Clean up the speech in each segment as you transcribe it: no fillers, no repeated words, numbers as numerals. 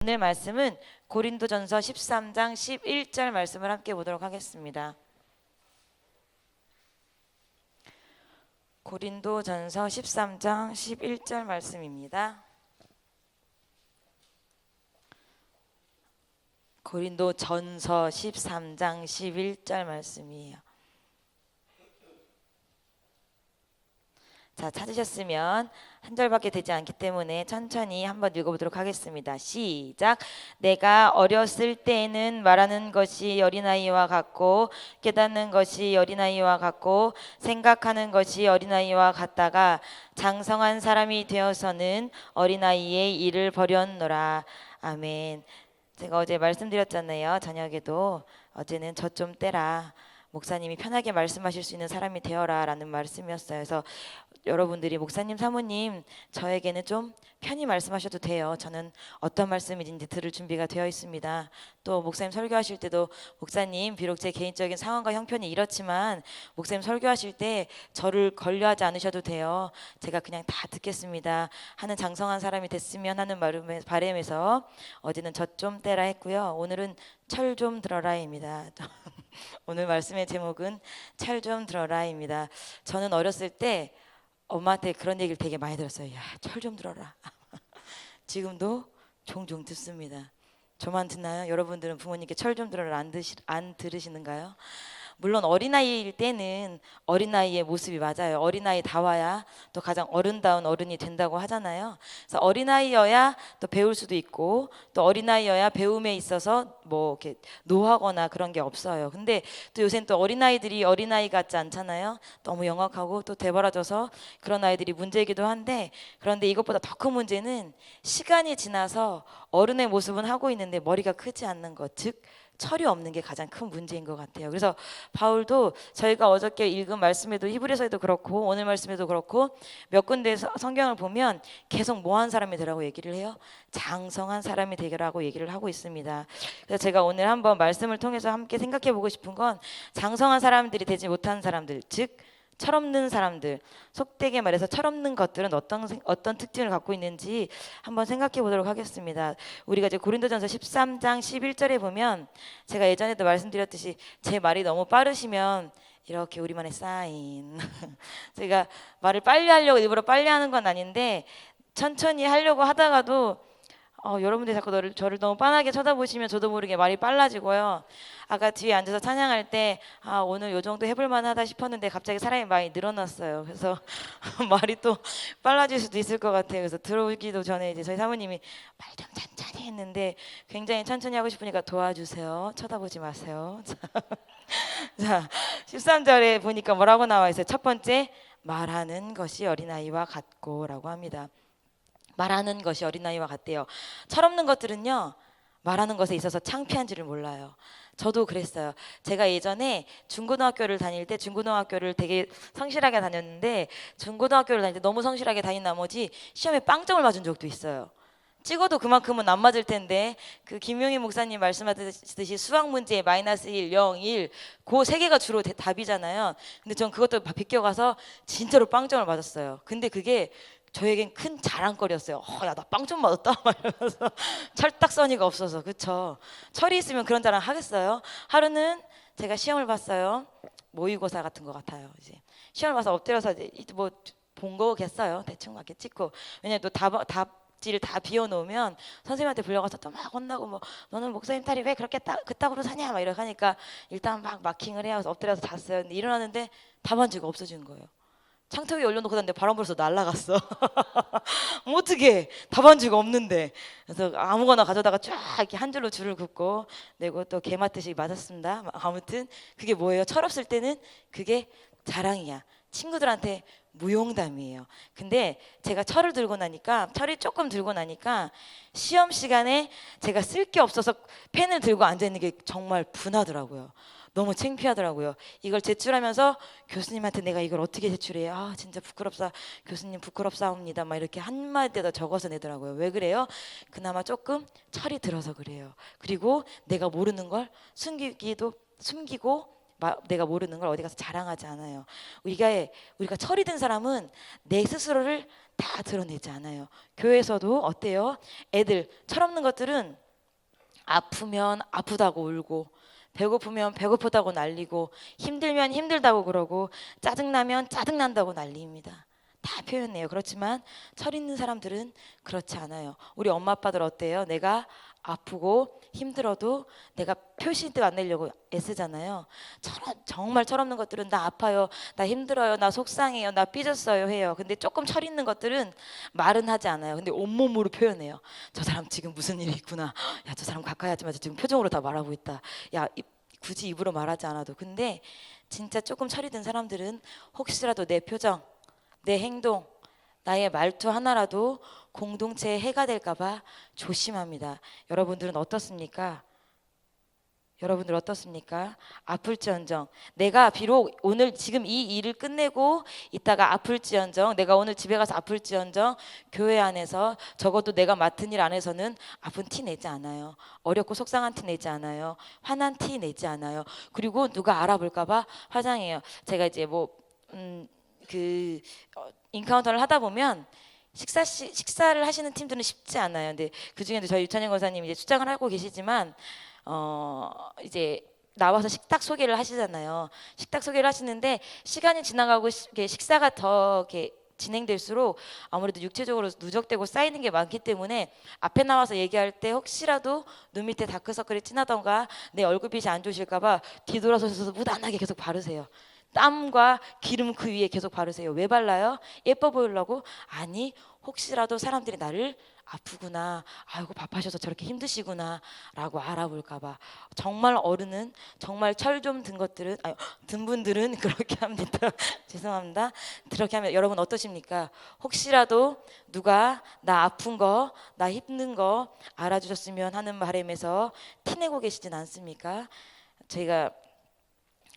오늘 말씀은 고린도전서 13장 11절 말씀을 함께 보도록 하겠습니다. 고린도전서 13장 11절 말씀입니다. 고린도전서 13장 11절 말씀이에요. 자, 찾으셨으면 한 절밖에 되지 않기 때문에 천천히 한번 읽어보도록 하겠습니다. 시작. 내가 어렸을 때에는 말하는 것이 어린아이와 같고 깨닫는 것이 어린아이와 같고 생각하는 것이 어린아이와 같다가 장성한 사람이 되어서는 어린아이의 일을 버렸노라. 아멘. 제가 어제 말씀드렸잖아요. 저녁에도 어제는 저 좀 떼라. 목사님이 편하게 말씀하실 수 있는 사람이 되어라 라는 말씀이었어요. 그래서 여러분들이 목사님, 사모님 저에게는 좀 편히 말씀하셔도 돼요. 저는 어떤 말씀인지 들을 준비가 되어 있습니다. 또 목사님 설교하실 때도 목사님 비록 제 개인적인 상황과 형편이 이렇지만 목사님 설교하실 때 저를 권유하지 않으셔도 돼요. 제가 그냥 다 듣겠습니다 하는 장성한 사람이 됐으면 하는 바람에서 어제는 저 좀 떼라 했고요. 오늘은 철 좀 들어라입니다. 오늘 말씀의 제목은 철 좀 들어라입니다. 저는 어렸을 때 엄마한테 그런 얘기를 되게 많이 들었어요. 야, 철 좀 들어라. 지금도 종종 듣습니다. 저만 듣나요? 여러분들은 부모님께 철 좀 들어라 안 들으시는가요? 물론 어린아이일 때는 어린아이의 모습이 맞아요. 어린아이 다워야 또 가장 어른다운 어른이 된다고 하잖아요. 그래서 어린아이여야 또 배울 수도 있고 또 어린아이여야 배움에 있어서 뭐 이렇게 노하거나 그런 게 없어요. 근데 또 요새는 또 어린아이들이 어린아이 같지 않잖아요. 너무 영악하고 또 대벌어져서 그런 아이들이 문제이기도 한데, 그런데 이것보다 더 큰 문제는 시간이 지나서 어른의 모습은 하고 있는데 머리가 크지 않는 것, 즉 철이 없는 게 가장 큰 문제인 것 같아요. 그래서 바울도 저희가 어저께 읽은 말씀에도 히브리서에도 그렇고 오늘 말씀에도 그렇고 몇 군데 성경을 보면 계속 뭐한 사람이 되라고 얘기를 해요? 장성한 사람이 되라고 얘기를 하고 있습니다. 그래서 제가 오늘 한번 말씀을 통해서 함께 생각해 보고 싶은 건 장성한 사람들이 되지 못한 사람들, 즉 철없는 사람들, 속되게 말해서 철없는 것들은 어떤 특징을 갖고 있는지 한번 생각해 보도록 하겠습니다. 우리가 이제 고린도전서 13장 11절에 보면 제가 예전에도 말씀드렸듯이 제 말이 너무 빠르시면 이렇게 우리만의 사인 제가 말을 빨리 하려고 일부러 빨리 하는 건 아닌데 천천히 하려고 하다가도 여러분들이 자꾸 저를 너무 빤하게 쳐다보시면 저도 모르게 말이 빨라지고요. 아까 뒤에 앉아서 찬양할 때 오늘 요 정도 해볼 만하다 싶었는데 갑자기 사람이 많이 늘어났어요. 그래서 말이 또 빨라질 수도 있을 것 같아요. 그래서 들어오기도 전에 이제 저희 사모님이 말 좀 천천히 했는데 굉장히 천천히 하고 싶으니까 도와주세요. 쳐다보지 마세요. 자, 13절에 보니까 뭐라고 나와 있어요? 첫 번째, 말하는 것이 어린아이와 같고 라고 합니다. 말하는 것이 어린아이와 같대요. 철없는 것들은요, 말하는 것에 있어서 창피한 줄을 몰라요. 저도 그랬어요. 제가 예전에 중고등학교를 다닐 때 중고등학교를 되게 성실하게 다녔는데 중고등학교를 다닐 때 너무 성실하게 다닌 나머지 시험에 빵점을 맞은 적도 있어요. 찍어도 그만큼은 안 맞을 텐데 그 김용희 목사님 말씀하듯이 수학 문제에 마이너스 1, 0, 1 그 세 개가 주로 답이잖아요. 근데 전 그것도 비껴가서 진짜로 빵점을 맞았어요. 근데 그게 저에겐 큰 자랑거리였어요. 야, 나 빵점 맞았다 막 이러면서 철딱서니가 없어서. 그쵸? 철이 있으면 그런 자랑 하겠어요? 하루는 제가 시험을 봤어요. 모의고사 같은 거 같아요. 이제 시험을 봐서 엎드려서 이제 뭐 본 거겠어요. 대충 막 이렇게 찍고. 왜냐면 또 답지를 다 비워놓으면 선생님한테 불려가서 또 막 혼나고 뭐 너는 목사님 딸이 왜 그렇게 그따구로 사냐 막 이렇게 하니까 일단 막 마킹을 해야 해서 엎드려서 잤어요. 근데 일어나는데 답안지가 없어진 거예요. 창틀 위에 올려놓고 잤는데 바람 불어서 날아갔어. 뭐 어떻게 답안지가 없는데. 그래서 아무거나 가져다가 쫙 이렇게 한 줄로 줄을 긋고 내고 또 개 맞듯이 맞았습니다. 아무튼 그게 뭐예요? 철없을 때는 그게 자랑이야. 친구들한테 무용담이에요. 근데 제가 철을 들고 나니까, 철이 조금 들고 나니까 시험 시간에 제가 쓸 게 없어서 펜을 들고 앉아있는 게 정말 분하더라고요. 너무 창피하더라고요. 이걸 제출하면서 교수님한테 내가 이걸 어떻게 제출해요? 진짜 교수님 부끄럽사옵니다. 막 이렇게 한마디에다 적어서 내더라고요. 왜 그래요? 그나마 조금 철이 들어서 그래요. 그리고 내가 모르는 걸 숨기고 내가 모르는 걸 어디 가서 자랑하지 않아요. 우리가 철이 든 사람은 내 스스로를 다 드러내지 않아요. 교회에서도 어때요? 애들 철없는 것들은 아프면 아프다고 울고, 배고프면 배고프다고 난리고, 힘들면 힘들다고 그러고, 짜증나면 짜증난다고 난리입니다. 다 표현해요. 그렇지만 철 있는 사람들은 그렇지 않아요. 우리 엄마 아빠들 어때요? 내가 아프고 힘들어도 내가 표시도 안 내려고 애쓰잖아요. 정말 철없는 것들은 나 아파요, 나 힘들어요, 나 속상해요, 나 삐졌어요 해요. 근데 조금 철 있는 것들은 말은 하지 않아요. 근데 온몸으로 표현해요. 저 사람 지금 무슨 일이 있구나. 야, 저 사람 가까이 하지 마. 지금 표정으로 다 말하고 있다. 야, 굳이 입으로 말하지 않아도. 근데 진짜 조금 철이 든 사람들은 혹시라도 내 표정, 내 행동, 나의 말투 하나라도 공동체에 해가 될까봐 조심합니다. 여러분들은 어떻습니까? 여러분들 어떻습니까? 아플지언정 내가 비록 오늘 지금 이 일을 끝내고 이따가 아플지언정, 내가 오늘 집에 가서 아플지언정, 교회 안에서 적어도 내가 맡은 일 안에서는 아픈 티 내지 않아요. 어렵고 속상한 티 내지 않아요. 화난 티 내지 않아요. 그리고 누가 알아볼까봐 화장해요. 제가 이제 인카운터를 하다 보면 식사를 하시는 팀들은 쉽지 않아요. 근데 그 중에도 저희 유찬영 권사님 이제 출장을 하고 계시지만 이제 나와서 식탁 소개를 하시잖아요. 식탁 소개를 하시는데 시간이 지나가고 식사가 더 이렇게 진행될수록 아무래도 육체적으로 누적되고 쌓이는 게 많기 때문에 앞에 나와서 얘기할 때 혹시라도 눈 밑에 다크서클이 진하던가 내 얼굴빛이 안 좋으실까봐 뒤돌아서서 무단하게 계속 바르세요. 땀과 기름 그 위에 계속 바르세요. 왜 발라요? 예뻐 보이려고? 아니, 혹시라도 사람들이 나를 아프구나, 아이고 바빠셔서 저렇게 힘드시구나 라고 알아볼까봐. 정말 어른은, 정말 철 좀 든 것들은, 아니, 든 분들은 그렇게 합니다. 죄송합니다. 그렇게 하면 여러분 어떠십니까? 혹시라도 누가 나 아픈 거, 나 힘든 거 알아주셨으면 하는 바람에서 티내고 계시진 않습니까? 저희가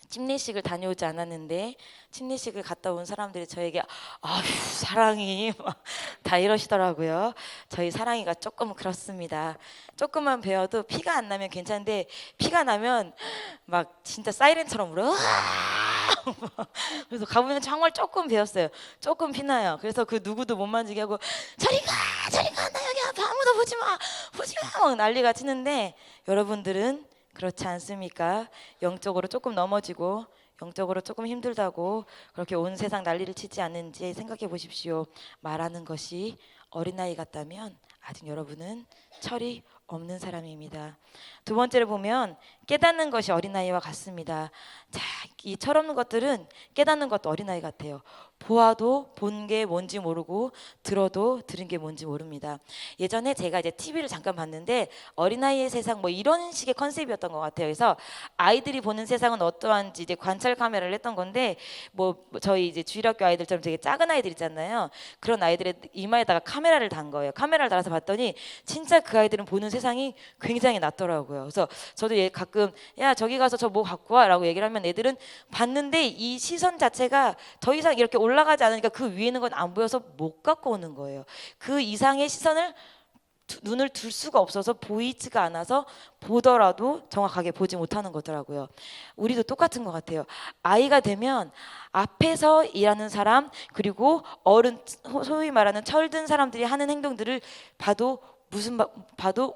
침례식을 다녀오지 않았는데 침례식을 갔다 온 사람들이 저에게 아휴 사랑이 다 이러시더라고요. 저희 사랑이가 조금 그렇습니다. 조금만 배워도 피가 안 나면 괜찮은데 피가 나면 막 진짜 사이렌처럼 울어. 그래서 가보면 정말 조금 배웠어요. 조금 피나요. 그래서 그 누구도 못 만지게 하고 저리 가, 나 여기 아파, 아무도 보지 마 막 난리가 치는데 여러분들은 그렇지 않습니까? 영적으로 조금 넘어지고 영적으로 조금 힘들다고 그렇게 온 세상 난리를 치지 않는지 생각해 보십시오. 말하는 것이 어린아이 같다면 아직 여러분은 철이 없는 사람입니다. 두 번째로 보면 깨닫는 것이 어린아이와 같습니다. 자, 이 철없는 것들은 깨닫는 것도 어린아이 같아요. 보아도 본 게 뭔지 모르고 들어도 들은 게 뭔지 모릅니다. 예전에 제가 이제 TV를 잠깐 봤는데 어린아이의 세상 뭐 이런 식의 컨셉이었던 것 같아요. 그래서 아이들이 보는 세상은 어떠한지 이제 관찰 카메라를 했던 건데 뭐 저희 이제 주일학교 아이들처럼 되게 작은 아이들 있잖아요. 그런 아이들의 이마에다가 카메라를 단 거예요. 카메라를 달아서 봤더니 진짜 그 아이들은 보는 세상이 굉장히 낫더라고요. 그래서 저도 가끔 야 저기 가서 저 뭐 갖고 와라고 얘기를 하면 애들은 봤는데 이 시선 자체가 더 이상 이렇게 올라가지 않으니까 그 위에 있는 건 안 보여서 못 갖고 오는 거예요. 그 이상의 시선을 눈을 둘 수가 없어서 보이지가 않아서 보더라도 정확하게 보지 못하는 거더라고요. 우리도 똑같은 것 같아요. 아이가 되면 앞에서 일하는 사람 그리고 어른 소위 말하는 철든 사람들이 하는 행동들을 봐도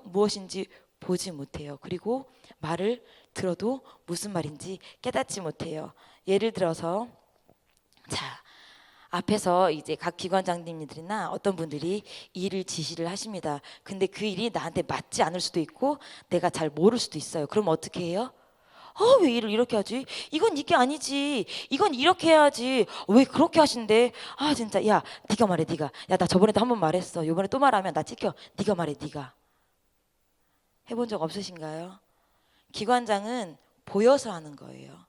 무엇인지 보지 못해요. 그리고 말을 들어도 무슨 말인지 깨닫지 못해요. 예를 들어서 자 앞에서 이제 각 기관장님들이나 어떤 분들이 일을 지시를 하십니다. 근데 그 일이 나한테 맞지 않을 수도 있고 내가 잘 모를 수도 있어요. 그럼 어떻게 해요? 왜 일을 이렇게 하지? 이건 이게 아니지. 이건 이렇게 해야지. 왜 그렇게 하신대? 진짜 야 네가 말해 네가. 야 나 저번에도 한 번 말했어. 이번에 또 말하면 나 찍혀. 네가 말해 네가. 해본 적 없으신가요? 기관장은 보여서 하는 거예요.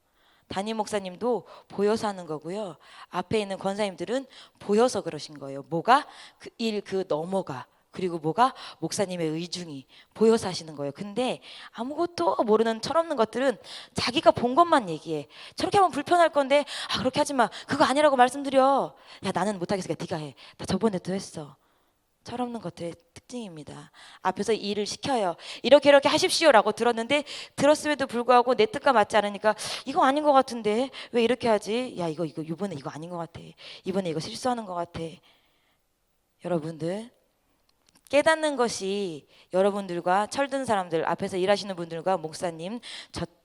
담임 목사님도 보여서 하는 거고요. 앞에 있는 권사님들은 보여서 그러신 거예요. 뭐가? 그 일 넘어가. 그리고 뭐가? 목사님의 의중이 보여서 하시는 거예요. 근데 아무것도 모르는 철없는 것들은 자기가 본 것만 얘기해. 저렇게 하면 불편할 건데 그렇게 하지 마. 그거 아니라고 말씀드려. 야 나는 못하겠으니까 네가 해. 나 저번에도 했어. 철없는 것들의 특징입니다. 앞에서 일을 시켜요. 이렇게 하십시오라고 들었는데 들었음에도 불구하고 내 뜻과 맞지 않으니까 이거 아닌 것 같은데 왜 이렇게 하지? 야 이거 이번에 이거 아닌 것 같아. 이번에 이거 실수하는 것 같아. 여러분들 깨닫는 것이 여러분들과 철든 사람들 앞에서 일하시는 분들과 목사님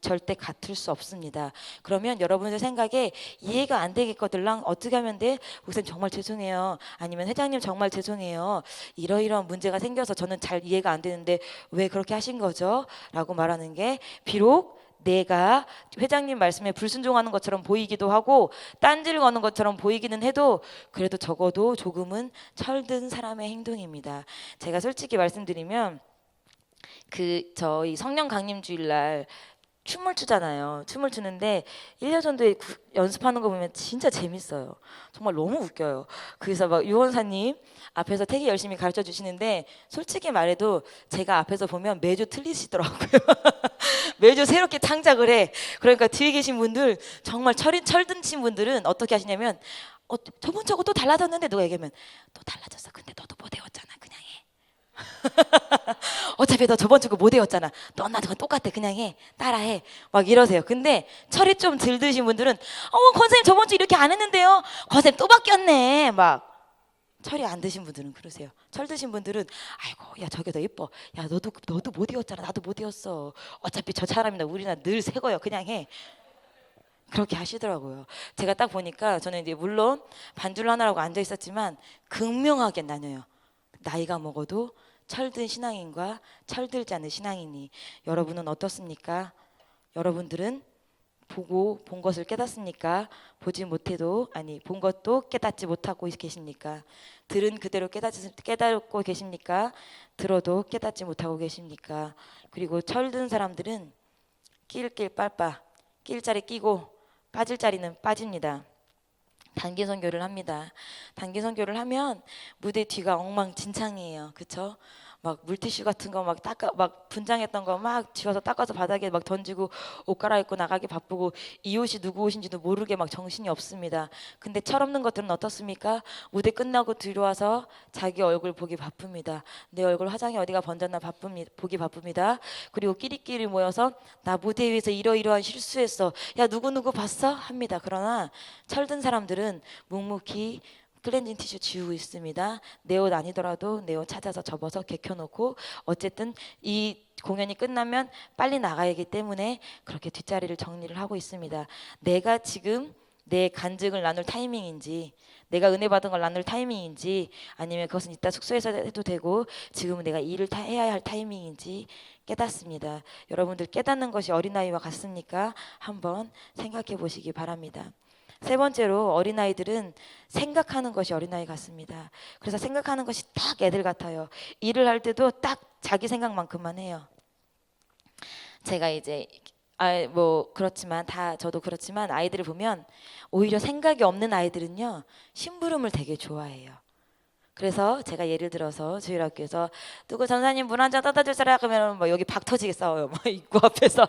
절대 같을 수 없습니다. 그러면 여러분들 생각에 이해가 안 되겠거들랑 어떻게 하면 돼? 목사님 정말 죄송해요. 아니면 회장님 정말 죄송해요. 이러이러한 문제가 생겨서 저는 잘 이해가 안 되는데 왜 그렇게 하신 거죠? 라고 말하는 게 비록 내가 회장님 말씀에 불순종하는 것처럼 보이기도 하고 딴지를 거는 것처럼 보이기는 해도 그래도 적어도 조금은 철든 사람의 행동입니다. 제가 솔직히 말씀드리면 저희 성령 강림 주일날 춤을 추잖아요. 춤을 추는데 1년 전도에 연습하는 거 보면 진짜 재밌어요. 정말 너무 웃겨요. 그래서 막 유원사님 앞에서 되게 열심히 가르쳐 주시는데 솔직히 말해도 제가 앞에서 보면 매주 틀리시더라고요. 매주 새롭게 창작을 해. 그러니까 뒤에 계신 분들 정말 철든친 분들은 어떻게 하시냐면 저번 주하고 또 달라졌는데 누가 얘기하면 또 달라졌어. 근데 너도 못 외웠잖아. 그냥 해. 어차피 너 저번 주거 못 외웠잖아. 너나 저건 똑같아. 그냥 해. 따라해. 막 이러세요. 근데 철이 좀 들 드신 분들은 권사님 저번 주 이렇게 안 했는데요. 권사님 또 바뀌었네. 막 철이 안 드신 분들은 그러세요. 철 드신 분들은 아이고 야 저게 더 예뻐. 야 너도 못 외웠잖아. 나도 못 외웠어. 어차피 저 사람이나 우리나 늘 새거요. 그냥 해. 그렇게 하시더라고요. 제가 딱 보니까 저는 이제 물론 반주를 하느라고 앉아 있었지만 극명하게 나뉘어요. 나이가 먹어도 철든 신앙인과 철들지 않은 신앙인이. 여러분은 어떻습니까? 여러분들은 본 것을 깨닫습니까? 보지 못해도 본 것도 깨닫지 못하고 계십니까? 들은 그대로 깨닫고 계십니까? 들어도 깨닫지 못하고 계십니까? 그리고 철든 사람들은 낄낄 빨빠 낄 자리 끼고 빠질 자리는 빠집니다. 단기 선교를 합니다. 단기 선교를 하면 무대 뒤가 엉망진창이에요. 그쵸? 막 물티슈 같은 거 막 분장했던 거 막 지워서 닦아서 바닥에 막 던지고 옷 갈아입고 나가기 바쁘고 이 옷이 누구 옷인지도 모르게 막 정신이 없습니다. 근데 철없는 것들은 어떻습니까? 무대 끝나고 들어와서 자기 얼굴 보기 바쁩니다. 내 얼굴 화장이 어디가 번졌나 보기 바쁩니다. 그리고 끼리끼리 모여서 나 무대 위에서 이러이러한 실수했어. 야 누구누구 봤어? 합니다. 그러나 철든 사람들은 묵묵히 클렌징 티슈 지우고 있습니다. 내 옷 아니더라도 내 옷 찾아서 접어서 개켜놓고 어쨌든 이 공연이 끝나면 빨리 나가야 하기 때문에 그렇게 뒷자리를 정리를 하고 있습니다. 내가 지금 내 간증을 나눌 타이밍인지 내가 은혜 받은 걸 나눌 타이밍인지 아니면 그것은 이따 숙소에서 해도 되고 지금은 내가 일을 해야 할 타이밍인지 깨닫습니다. 여러분들 깨닫는 것이 어린아이와 같습니까? 한번 생각해 보시기 바랍니다. 세 번째로 어린아이들은 생각하는 것이 어린아이 같습니다. 그래서 생각하는 것이 딱 애들 같아요. 일을 할 때도 딱 자기 생각만큼만 해요. 제가 이제 그렇지만 저도 그렇지만 아이들을 보면 오히려 생각이 없는 아이들은요 심부름을 되게 좋아해요. 그래서 제가 예를 들어서 주일학교에서 누구 전사님 물 한 잔 떠다 줄 사람 하면 뭐 여기 박 터지게 싸워요. 막 입구 앞에서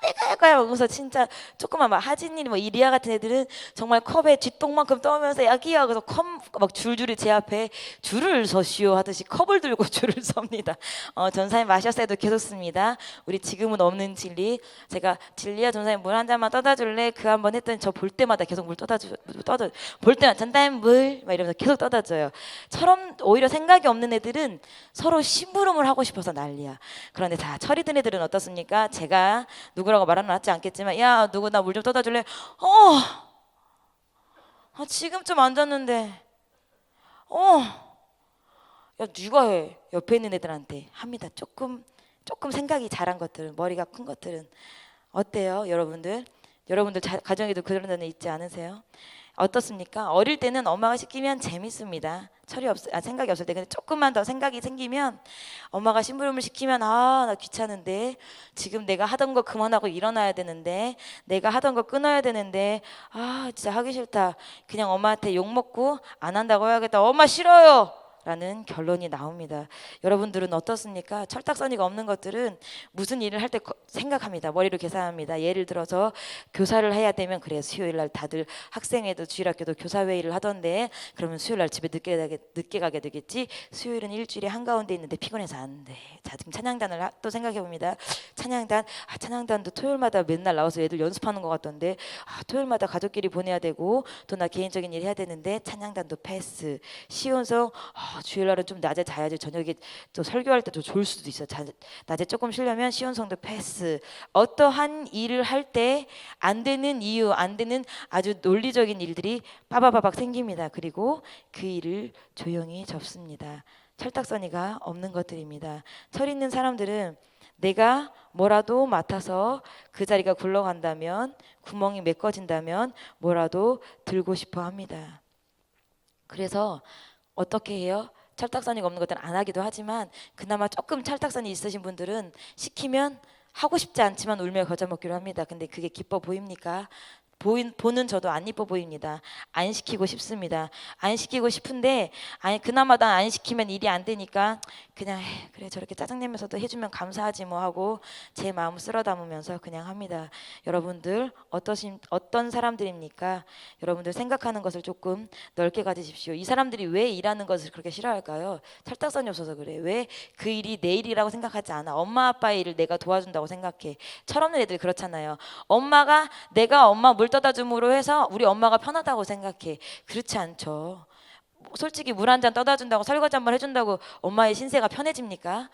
내가 할 거야. 그래서 진짜 조그만 막 하진이 뭐 이리아 같은 애들은 정말 컵에 쥐똥만큼 떠오면서 야기야 그래서 컵 막 줄줄이 제 앞에 줄을 서시오 하듯이 컵을 들고 줄을 섭니다. 전사님 마셨어도 계속 씁니다. 우리 지금은 없는 진리. 제가 진리야 전사님 물 한 잔만 떠다 줄래? 그 한 번 했더니 저 볼 때마다 계속 물 떠다 볼 때마다 전사님 물 막 이러면서 계속 떠다 줘요. 처럼 오히려 생각이 없는 애들은 서로 심부름을 하고 싶어서 난리야. 그런데 철이 든 애들은 어떻습니까? 제가 누구라고 말하는 낫지 않겠지만 야 누구 나 물 좀 떠다 줄래? 지금 좀 앉았는데 야 네가 해. 옆에 있는 애들한테 합니다. 조금 생각이 잘한 것들은 머리가 큰 것들은 어때요 여러분들? 여러분들 가정에도 그런 데는 있지 않으세요? 어떻습니까? 어릴 때는 엄마가 시키면 재밌습니다. 생각이 없을 때. 근데 조금만 더 생각이 생기면 엄마가 심부름을 시키면 나 귀찮은데 지금 내가 하던 거 그만하고 일어나야 되는데 내가 하던 거 끊어야 되는데 진짜 하기 싫다. 그냥 엄마한테 욕 먹고 안 한다고 해야겠다. 엄마 싫어요. 라는 결론이 나옵니다. 여러분들은 어떻습니까? 철딱서니가 없는 것들은 무슨 일을 할 때 생각합니다. 머리로 계산합니다. 예를 들어서 교사를 해야 되면 그래 수요일 날 다들 학생회도 주일학교도 교사회의를 하던데 그러면 수요일 날 집에 늦게 가게 되겠지. 수요일은 일주일에 한가운데 있는데 피곤해서 안 돼. 자, 지금 찬양단을 또 생각해 봅니다. 찬양단도 토요일마다 맨날 나와서 애들 연습하는 것 같던데 토요일마다 가족끼리 보내야 되고 또 나 개인적인 일 해야 되는데 찬양단도 패스. 시온성 주일날은 좀 낮에 자야지 저녁에 또 설교할 때 좀 좋을 수도 있어. 낮에 조금 쉬려면 시온성도 패스. 어떠한 일을 할 때 안 되는 이유, 안 되는 아주 논리적인 일들이 빠바바박 생깁니다. 그리고 그 일을 조용히 접습니다. 철딱서니가 없는 것들입니다. 철 있는 사람들은 내가 뭐라도 맡아서 그 자리가 굴러간다면, 구멍이 메꿔진다면 뭐라도 들고 싶어 합니다. 그래서 어떻게 해요? 철딱서니가 없는 것들은 안 하기도 하지만 그나마 조금 철딱서니 있으신 분들은 시키면 하고 싶지 않지만 울며 겨자 먹기로 합니다. 근데 그게 기뻐 보입니까? 보는 저도 안 이뻐 보입니다. 안 시키고 싶습니다. 안 시키고 싶은데 아니 그나마 난 안 시키면 일이 안 되니까 그냥 그래 저렇게 짜증내면서도 해주면 감사하지 뭐 하고 제 마음 쓸어 담으면서 그냥 합니다. 여러분들 어떤 사람들입니까? 여러분들 생각하는 것을 조금 넓게 가지십시오. 이 사람들이 왜 일하는 것을 그렇게 싫어할까요? 철딱선이 없어서 그래. 왜 그 일이 내 일이라고 생각하지 않아? 엄마 아빠의 일을 내가 도와준다고 생각해. 철없는 애들 그렇잖아요. 엄마가 내가 엄마 물 떠다 줌으로 해서 우리 엄마가 편하다고 생각해. 그렇지 않죠. 솔직히 물 한 잔 떠다 준다고 설거지 한 번 해준다고 엄마의 신세가 편해집니까?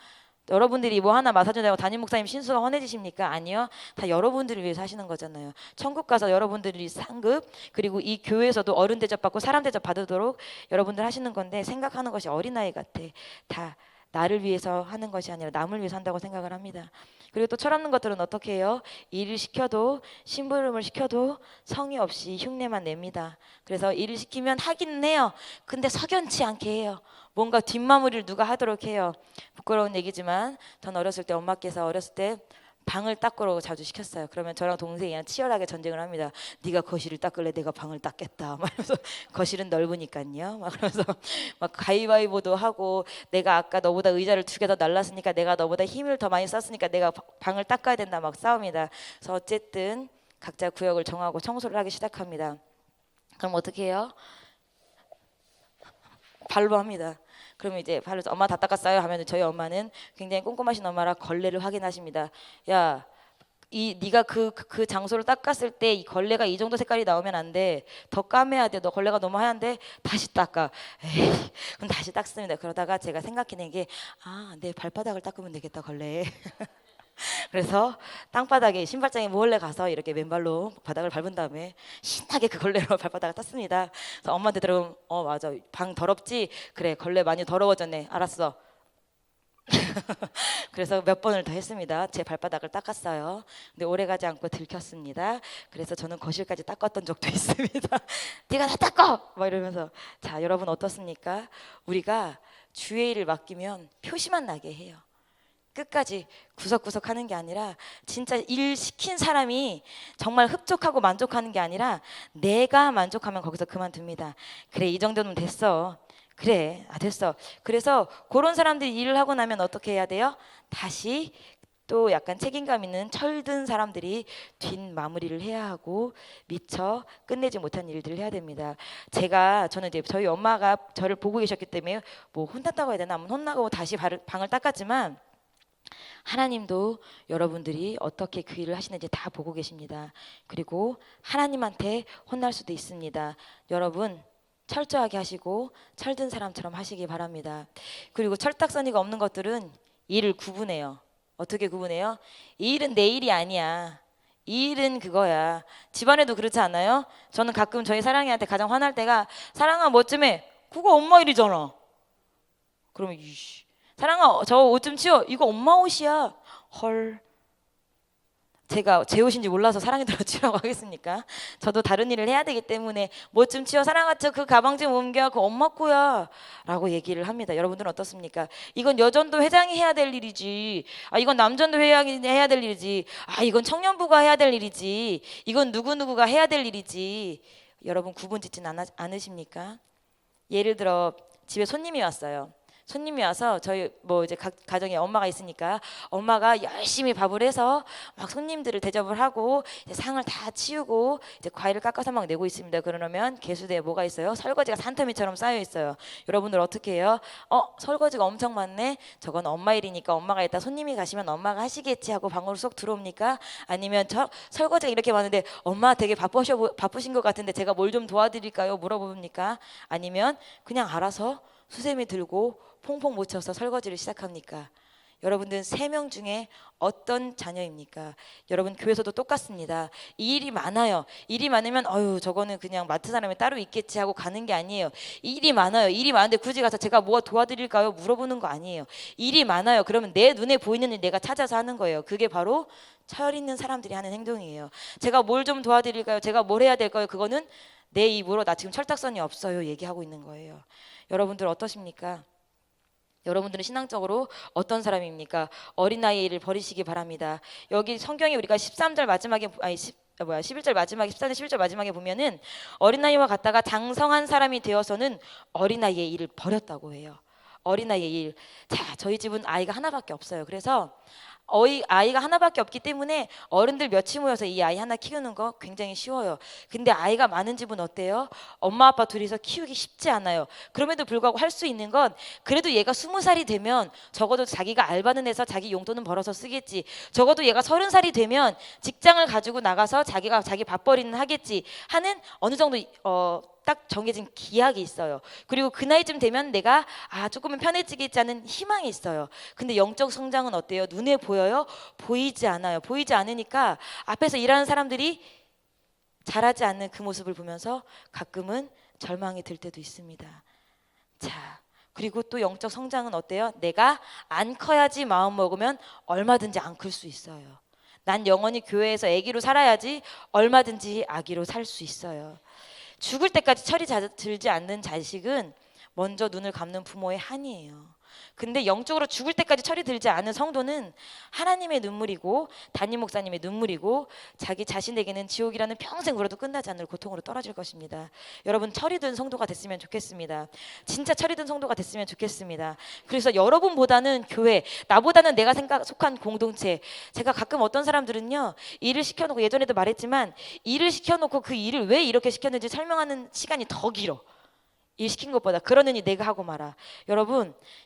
여러분들이 뭐 하나 맡아준다고 담임 목사님 신수가 헌해지십니까? 아니요. 다 여러분들을 위해서 하시는 거잖아요. 천국 가서 여러분들이 상급 그리고 이 교회에서도 어른 대접 받고 사람 대접 받도록 여러분들 하시는 건데 생각하는 것이 어린아이 같아. 다 나를 위해서 하는 것이 아니라 남을 위해서 한다고 생각을 합니다. 그리고 또 철없는 것들은 어떻게 해요? 일을 시켜도 심부름을 시켜도 성의 없이 흉내만 냅니다. 그래서 일을 시키면 하기는 해요. 근데 석연치 않게 해요. 뭔가 뒷마무리를 누가 하도록 해요. 부끄러운 얘기지만 전 어렸을 때 엄마께서 어렸을 때 방을 닦으라고 자주 시켰어요. 그러면 저랑 동생이랑 치열하게 전쟁을 합니다. 네가 거실을 닦을래? 내가 방을 닦겠다. 막 이러면서 거실은 넓으니까요. 막 그러면서 막 가위바위보도 하고 내가 아까 너보다 의자를 2개 더 날랐으니까 내가 너보다 힘을 더 많이 썼으니까 내가 방을 닦아야 된다 막 싸웁니다. 그래서 어쨌든 각자 구역을 정하고 청소를 하기 시작합니다. 그럼 어떻게 해요? 발로 합니다. 그러면 이제 발로 엄마 다 닦았어요 하면 저희 엄마는 굉장히 꼼꼼하신 엄마라 걸레를 확인하십니다. 야, 네가 그 장소를 닦았을 때 이 걸레가 이 정도 색깔이 나오면 안 돼. 더 까매야 돼. 너 걸레가 너무 하얀데 다시 닦아. 에이, 그럼 다시 닦습니다. 그러다가 제가 생각해낸 게 내 발바닥을 닦으면 되겠다 걸레. 그래서 땅바닥에 신발장에 몰래 가서 이렇게 맨발로 바닥을 밟은 다음에 신나게 그 걸레로 발바닥을 땄습니다. 그래서 엄마한테 들어보면 맞아 방 더럽지? 그래 걸레 많이 더러워졌네. 알았어. 그래서 몇 번을 더 했습니다. 제 발바닥을 닦았어요. 근데 오래가지 않고 들켰습니다. 그래서 저는 거실까지 닦았던 적도 있습니다. 네가 다 닦아! 막 이러면서 자 여러분 어떻습니까? 우리가 주의 일을 맡기면 표시만 나게 해요. 끝까지 구석구석 하는 게 아니라 진짜 일 시킨 사람이 정말 흡족하고 만족하는 게 아니라 내가 만족하면 거기서 그만둡니다. 그래 이 정도면 됐어. 그래 됐어. 그래서 그런 사람들이 일을 하고 나면 어떻게 해야 돼요? 다시 또 약간 책임감 있는 철든 사람들이 뒷마무리를 해야 하고 미처 끝내지 못한 일들을 해야 됩니다. 저는 이제 저희 엄마가 저를 보고 계셨기 때문에 뭐 혼났다고 해야 되나? 혼나고 다시 방을 닦았지만 하나님도 여러분들이 어떻게 그 일을 하시는지 다 보고 계십니다. 그리고 하나님한테 혼날 수도 있습니다. 여러분 철저하게 하시고 철든 사람처럼 하시기 바랍니다. 그리고 철딱서니가 없는 것들은 일을 구분해요. 어떻게 구분해요? 이 일은 내 일이 아니야. 이 일은 그거야. 집안에도 그렇지 않아요? 저는 가끔 저희 사랑이한테 가장 화날 때가 사랑아 뭐 좀 해. 그거 엄마 일이잖아. 그러면 이씨 사랑아 저 옷 좀 치워. 이거 엄마 옷이야. 헐. 제가 제 옷인지 몰라서 사랑이들어 치우라고 하겠습니까? 저도 다른 일을 해야 되기 때문에 뭐 좀 치워. 사랑아 저 그 가방 좀 옮겨. 그 엄마 거야 라고 얘기를 합니다. 여러분들은 어떻습니까? 이건 여전도 회장이 해야 될 일이지. 이건 남전도 회장이 해야 될 일이지. 이건 청년부가 해야 될 일이지. 이건 누구누구가 해야 될 일이지. 여러분 구분 짓진 않으십니까? 예를 들어 집에 손님이 왔어요. 손님이 와서 저희 뭐 이제 각 가정에 엄마가 있으니까 엄마가 열심히 밥을 해서 막 손님들을 대접을 하고 이제 상을 다 치우고 이제 과일을 깎아서 막 내고 있습니다. 그러면 개수대에 뭐가 있어요? 설거지가 산더미처럼 쌓여 있어요. 여러분들 어떻게 해요? 설거지가 엄청 많네. 저건 엄마 일이니까 엄마가 이따 손님이 가시면 엄마가 하시겠지 하고 방으로 쏙 들어옵니까? 아니면 저 설거지가 이렇게 많은데 엄마 되게 바쁘신 것 같은데 제가 뭘 좀 도와드릴까요? 물어봅니까? 아니면 그냥 알아서 수세미 들고 퐁퐁 묻혀서 설거지를 시작합니까? 여러분들은 3명 중에 어떤 자녀입니까? 여러분 교회에서도 똑같습니다. 이 일이 많아요. 일이 많으면 저거는 그냥 마트 사람이 따로 있겠지 하고 가는 게 아니에요. 일이 많아요. 일이 많은데 굳이 가서 제가 뭐 도와드릴까요? 물어보는 거 아니에요. 일이 많아요. 그러면 내 눈에 보이는 일 내가 찾아서 하는 거예요. 그게 바로 철 있는 사람들이 하는 행동이에요. 제가 뭘 좀 도와드릴까요? 제가 뭘 해야 될까요? 그거는 내 입으로 나 지금 철딱선이 없어요 얘기하고 있는 거예요. 여러분들 어떠십니까? 여러분들은 신앙적으로 어떤 사람입니까? 어린아이의 일을 버리시기 바랍니다. 여기 성경에 우리가 13절 마지막에 11절 마지막에 14절 11절 마지막에 보면은 어린아이와 같다가 장성한 사람이 되어서는 어린아이의 일을 버렸다고 해요. 어린아이의 일. 자, 저희 집은 아이가 하나밖에 없어요. 그래서 아이가 하나밖에 없기 때문에 어른들 몇이 모여서 이 아이 하나 키우는 거 굉장히 쉬워요. 근데 아이가 많은 집은 어때요? 엄마 아빠 둘이서 키우기 쉽지 않아요. 그럼에도 불구하고 할 수 있는 건 그래도 얘가 20살이 되면 적어도 자기가 알바는 해서 자기 용돈은 벌어서 쓰겠지. 적어도 얘가 30살이 되면 직장을 가지고 나가서 자기가 자기 밥벌이는 하겠지 하는 어느 정도 딱 정해진 기약이 있어요. 그리고 그 나이쯤 되면 내가 조금은 편해지겠지 하는 희망이 있어요. 근데 영적 성장은 어때요? 눈에 보여요? 보이지 않아요. 보이지 않으니까 앞에서 일하는 사람들이 잘하지 않는 그 모습을 보면서 가끔은 절망이 들 때도 있습니다. 자, 그리고 또 영적 성장은 어때요? 내가 안 커야지 마음 먹으면 얼마든지 안 클 수 있어요. 난 영원히 교회에서 아기로 살아야지 얼마든지 아기로 살 수 있어요. 죽을 때까지 철이 들지 않는 자식은 먼저 눈을 감는 부모의 한이에요. 근데 영적으로 죽을 때까지 철이 들지 않은 성도는 하나님의 눈물이고 담임 목사님의 눈물이고 자기 자신에게는 지옥이라는 평생 울어도 끝나지 않을 고통으로 떨어질 것입니다. 여러분 철이 든 성도가 됐으면 좋겠습니다. 진짜 철이 든 성도가 됐으면 좋겠습니다. 그래서 여러분보다는 교회, 나보다는 내가 속한 공동체. 제가 가끔 어떤 사람들은요 일을 시켜놓고 예전에도 말했지만 일을 시켜놓고 그 일을 왜 이렇게 시켰는지 설명하는 시간이 더 길어. 일 시킨 것보다. 그러느니 내가 하고 말아.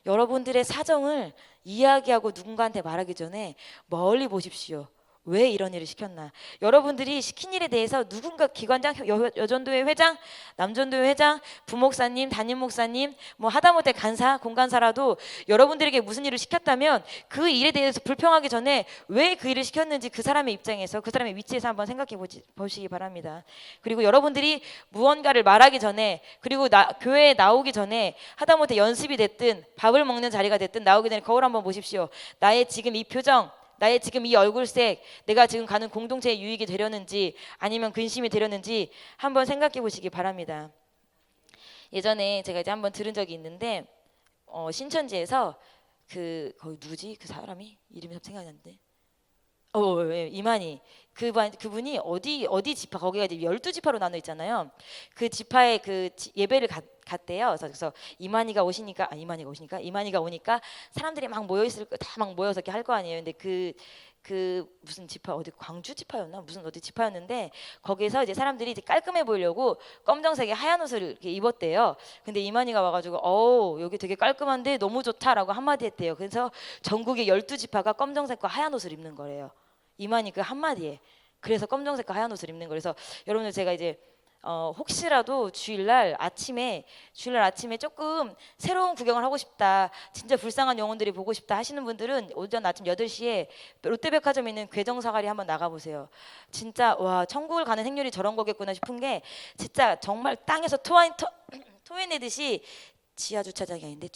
여러분들의 사정을 이야기하고 누군가한테 말하기 전에 멀리 보십시오. 왜 이런 일을 시켰나? 여러분들이 시킨 일에 대해서 누군가 기관장, 여전도회 회장, 남전도회 회장, 부목사님, 담임 목사님, 뭐 하다못해 간사, 공간사라도 여러분들에게 무슨 일을 시켰다면 그 일에 대해서 불평하기 전에 왜 그 일을 시켰는지 그 사람의 입장에서 그 사람의 위치에서 한번 생각해 보시기 바랍니다. 그리고 여러분들이 무언가를 말하기 전에 그리고 교회에 나오기 전에 하다못해 연습이 됐든 밥을 먹는 자리가 됐든 나오기 전에 거울 한번 보십시오. 나의 지금 이 표정, 나의 지금 이 얼굴색, 내가 지금 가는 공동체의 유익이 되려는지 아니면 근심이 되려는지 한번 생각해 보시기 바랍니다. 예전에 제가 이제 한번 들은 적이 있는데 신천지에서 거기 누구지? 그 사람이 이름이 생각이 안 나는데. 이만희 그분이 어디 지파 거기가 이제 12지파로 나눠 있잖아요. 그 지파에 예배를 갔대요. 그래서 이만희가 오니까 사람들이 막 모여서 이렇게 할 거 아니에요. 근데 무슨 지파 어디 광주 지파였나 무슨 어디 지파였는데 거기서 이제 사람들이 이제 깔끔해 보이려고 검정색의 하얀 옷을 이렇게 입었대요. 근데 이만희가 와가지고 여기 되게 깔끔한데 너무 좋다라고 한마디 했대요. 그래서 전국의 12지파가 검정색과 하얀 옷을 입는 거래요. 이만희 그 한마디에. 그래서 검정색과 하얀 옷을 입는 거예요. 그래서 여러분들 제가 이제 혹시라도 주일날 아침에 조금 새로운 구경을 하고 싶다, 진짜 불쌍한 영혼들이 보고 싶다 하시는 분들은 오전 아침 8시에 롯데백화점에 있는 괴정사거리 한번 나가보세요. 진짜 와 천국을 가는 행렬이 저런 거겠구나 싶은 게 진짜 정말 땅에서 토해내듯이 지하 주차장이 아닌데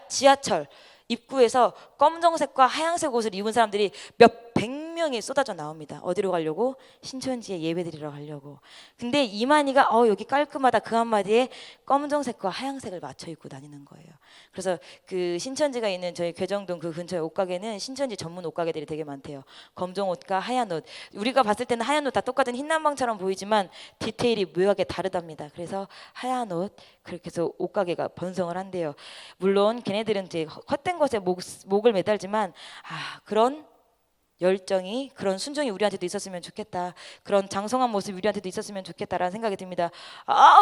지하철 입구에서 검정색과 하얀색 옷을 입은 사람들이 몇 100명이 쏟아져 나옵니다. 어디로 가려고? 신천지에 예배드리러 가려고. 근데 이만희가 여기 깔끔하다 그 한마디에 검정색과 하얀색을 맞춰 입고 다니는 거예요. 그래서 그 신천지가 있는 저희 괴정동 그 근처에 옷가게는 신천지 전문 옷가게들이 되게 많대요. 검정 옷과 하얀 옷. 우리가 봤을 때는 하얀 옷 다 똑같은 흰 남방처럼 보이지만 디테일이 묘하게 다르답니다. 그래서 하얀 옷 그렇게 해서 옷가게가 번성을 한대요. 물론 걔네들은 이제 헛된 것에 목을 매달지만 그런 열정이 그런 순종이 우리한테도 있었으면 좋겠다. 그런 장성한 모습이 우리한테도 있었으면 좋겠다라는 생각이 듭니다.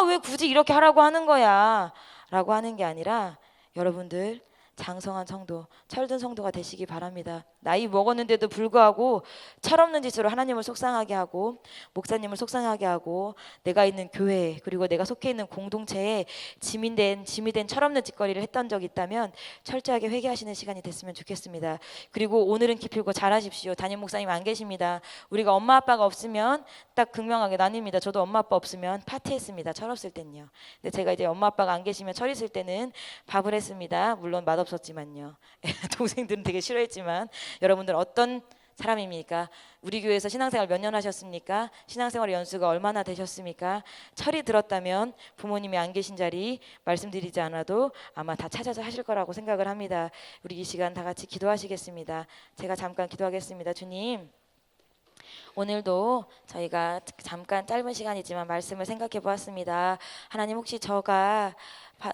왜 굳이 이렇게 하라고 하는 거야? 라고 하는 게 아니라 여러분들 장성한 성도, 철든 성도가 되시기 바랍니다. 나이 먹었는데도 불구하고 철없는 짓으로 하나님을 속상하게 하고 목사님을 속상하게 하고 내가 있는 교회 그리고 내가 속해 있는 공동체에 짐이 된 철없는 짓거리를 했던 적이 있다면 철저하게 회개하시는 시간이 됐으면 좋겠습니다. 그리고 오늘은 기필코 잘하십시오. 담임 목사님 안 계십니다. 우리가 엄마 아빠가 없으면 딱 극명하게 나뉩니다. 저도 엄마 아빠 없으면 파티했습니다. 철없을 땐요. 근데 제가 이제 엄마 아빠가 안 계시면 철 있을 때는 밥을 했습니다. 물론 맛없었지만요. 동생들은 되게 싫어했지만 여러분들 어떤 사람입니까? 우리 교회에서 신앙생활 몇 년 하셨습니까? 신앙생활 연수가 얼마나 되셨습니까? 철이 들었다면 부모님이 안 계신 자리 말씀드리지 않아도 아마 다 찾아서 하실 거라고 생각을 합니다. 우리 이 시간 다 같이 기도하시겠습니다. 제가 잠깐 기도하겠습니다. 주님, 오늘도 저희가 잠깐 짧은 시간이지만 말씀을 생각해 보았습니다. 하나님, 혹시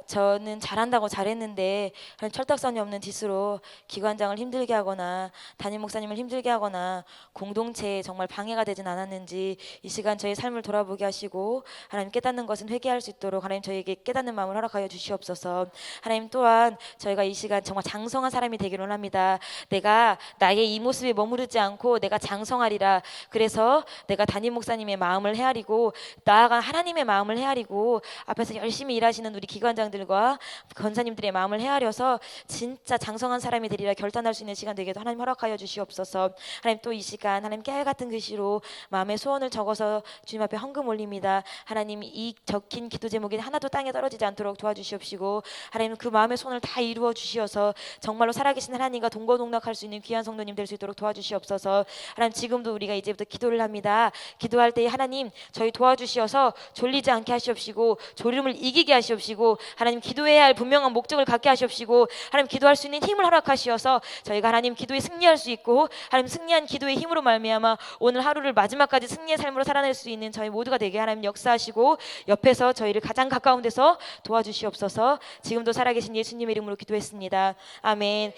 저는 잘한다고 잘했는데 철딱선이 없는 짓으로 기관장을 힘들게 하거나 담임 목사님을 힘들게 하거나 공동체에 정말 방해가 되진 않았는지 이 시간 저희 삶을 돌아보게 하시고 하나님, 깨닫는 것은 회개할 수 있도록 하나님 저희에게 깨닫는 마음을 허락하여 주시옵소서. 하나님, 또한 저희가 이 시간 정말 장성한 사람이 되기를 원합니다. 내가 나의 이 모습에 머무르지 않고 내가 장성하리라. 그래서 내가 담임 목사님의 마음을 헤아리고 나아가 하나님의 마음을 헤아리고 앞에서 열심히 일하시는 우리 기관장들과 권사님들의 마음을 헤아려서 진짜 장성한 사람이 되리라 결단할 수 있는 시간 되게도 하나님 허락하여 주시옵소서. 하나님, 또 이 시간 하나님 깨알 같은 글씨로 마음의 소원을 적어서 주님 앞에 헌금 올립니다. 하나님, 이 적힌 기도 제목이 하나도 땅에 떨어지지 않도록 도와주시옵시고 하나님, 그 마음의 소원을 다 이루어 주시어서 정말로 살아계신 하나님과 동거동락할 수 있는 귀한 성도님 될 수 있도록 도와주시옵소서. 하나님, 지금도 우리가 이제부터 기도를 합니다. 기도할 때 하나님 저희 도와주시어서 졸리지 않게 하시옵시고 졸음을 이기게 하시옵시고 하나님, 기도해야 할 분명한 목적을 갖게 하시옵시고 하나님, 기도할 수 있는 힘을 허락하시어서 저희가 하나님 기도에 승리할 수 있고 하나님, 승리한 기도의 힘으로 말미암아 오늘 하루를 마지막까지 승리의 삶으로 살아낼 수 있는 저희 모두가 되게 하나님 역사하시고 옆에서 저희를 가장 가까운 데서 도와주시옵소서. 지금도 살아계신 예수님의 이름으로 기도했습니다. 아멘.